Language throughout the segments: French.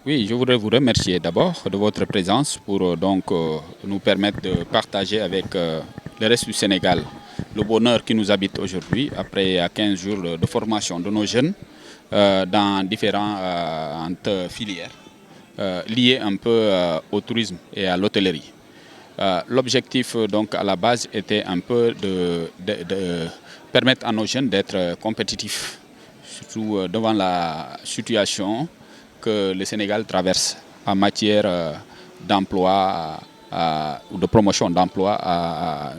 Oui, je voudrais vous remercier d'abord de votre présence pour nous permettre de partager avec le reste du Sénégal le bonheur qui nous habite aujourd'hui après 15 jours de formation de nos jeunes dans différentes filières liées un peu au tourisme et à l'hôtellerie. L'objectif donc à la base était un peu de permettre à nos jeunes d'être compétitifs, surtout devant la situation que le Sénégal traverse en matière d'emploi ou de promotion d'emploi à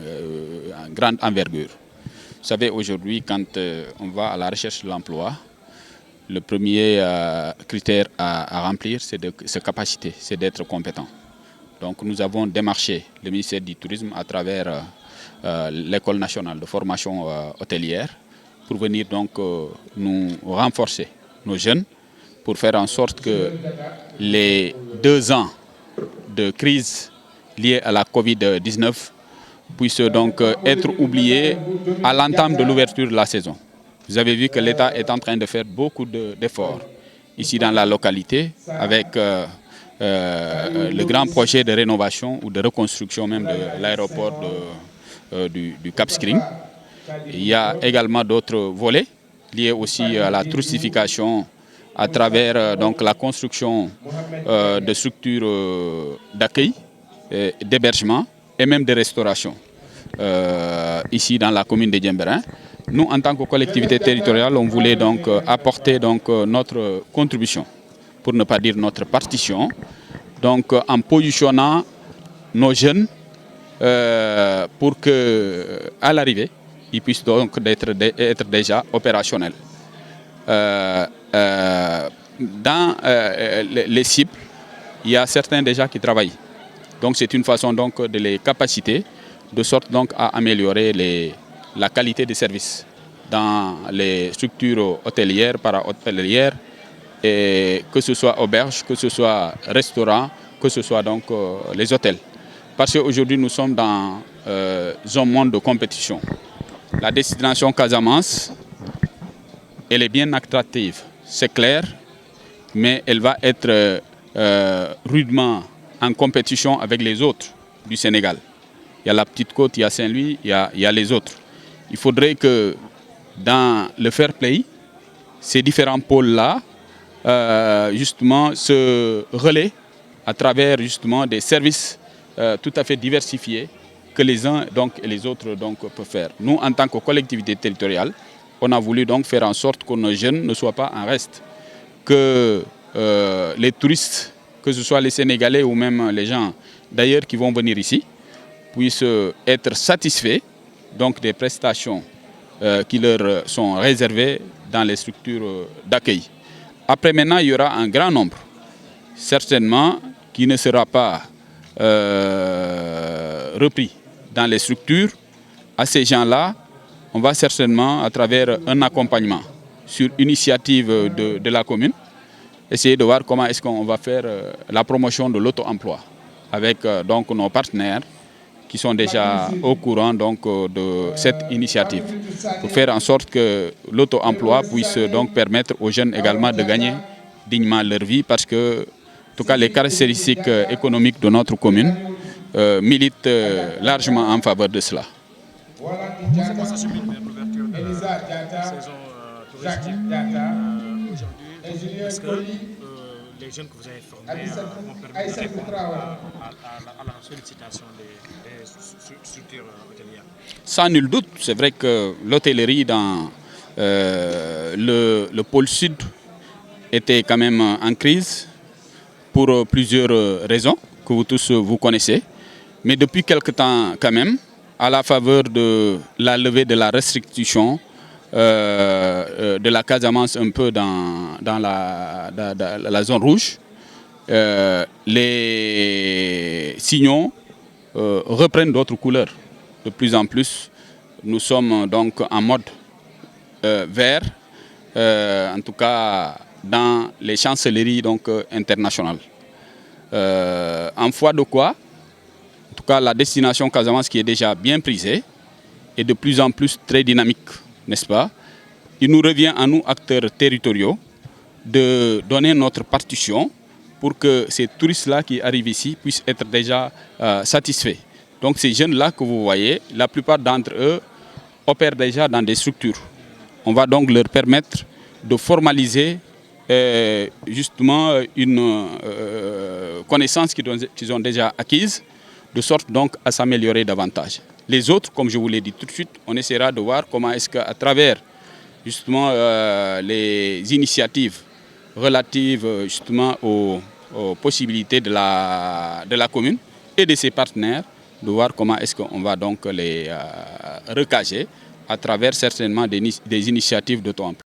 grande envergure. Vous savez, aujourd'hui, quand on va à la recherche de l'emploi, le premier critère à remplir, c'est sa capacité, c'est d'être compétent. Donc nous avons démarché le ministère du Tourisme à travers l'École nationale de formation hôtelière pour venir donc nous renforcer nos jeunes pour faire en sorte que les 2 ans de crise liée à la Covid-19 puissent donc être oubliés à l'entame de l'ouverture de la saison. Vous avez vu que l'État est en train de faire beaucoup d'efforts ici dans la localité avec le grand projet de rénovation ou de reconstruction même de l'aéroport du Cap Skirring. Il y a également d'autres volets liés aussi à la touristification à travers donc la construction de structures d'accueil, d'hébergement et même de restauration ici dans la commune de Diembéring. Nous, en tant que collectivité territoriale, on voulait donc apporter donc, notre contribution, pour ne pas dire notre partition, donc en positionnant nos jeunes pour qu'à l'arrivée, ils puissent donc être déjà opérationnels. Dans les cibles, il y a certains déjà qui travaillent. Donc c'est une façon donc de les capaciter, de sorte donc à améliorer la qualité des services dans les structures hôtelières, para-hôtelières, et que ce soit auberge, que ce soit restaurant, que ce soit donc les hôtels. Parce qu'aujourd'hui nous sommes dans un monde de compétition. La destination Casamance, elle est bien attractive, c'est clair, mais elle va être rudement en compétition avec les autres du Sénégal. Il y a la Petite Côte, il y a Saint-Louis, il y a les autres. Il faudrait que dans le fair play, ces différents pôles-là, justement, se relaient à travers justement des services tout à fait diversifiés que les uns donc, et les autres donc, peuvent faire. Nous, en tant que collectivité territoriale, on a voulu donc faire en sorte que nos jeunes ne soient pas en reste, que les touristes, que ce soit les Sénégalais ou même les gens d'ailleurs qui vont venir ici, puissent être satisfaits donc, des prestations qui leur sont réservées dans les structures d'accueil. Après maintenant, il y aura un grand nombre, certainement, qui ne sera pas repris dans les structures. À ces gens-là, on va certainement, à travers un accompagnement sur initiative de la commune, essayer de voir comment est-ce qu'on va faire la promotion de l'auto-emploi avec donc, nos partenaires qui sont déjà au courant donc, de cette initiative pour faire en sorte que l'auto-emploi puisse donc permettre aux jeunes également de gagner dignement leur vie parce que, en tout cas, les caractéristiques économiques de notre commune militent largement en faveur de cela. Comment s'achemine l'ouverture de la saison touristique aujourd'hui? Est-ce que les jeunes que vous avez formés vont permettre de répondre à la sollicitation des structures hôtelières? Sans nul doute, c'est vrai que l'hôtellerie dans le pôle sud était quand même en crise pour plusieurs raisons que vous tous vous connaissez. Mais depuis quelque temps quand même, à la faveur de la levée de la restriction de la Casamance un peu dans la zone rouge, les signaux reprennent d'autres couleurs. De plus en plus, nous sommes donc en mode vert, en tout cas dans les chancelleries donc, internationales. En foi de quoi, en tout cas la destination Casamance qui est déjà bien prisée et de plus en plus très dynamique, n'est-ce pas? Il nous revient à nous, acteurs territoriaux, de donner notre partition pour que ces touristes-là qui arrivent ici puissent être déjà satisfaits. Donc ces jeunes-là que vous voyez, la plupart d'entre eux opèrent déjà dans des structures. On va donc leur permettre de formaliser justement une connaissance qu'ils ont déjà acquise, de sorte donc à s'améliorer davantage. Les autres, comme je vous l'ai dit tout de suite, on essaiera de voir comment est-ce qu'à travers justement les initiatives relatives justement aux possibilités de la commune et de ses partenaires, de voir comment est-ce qu'on va donc les recager à travers certainement des initiatives d'auto-emploi.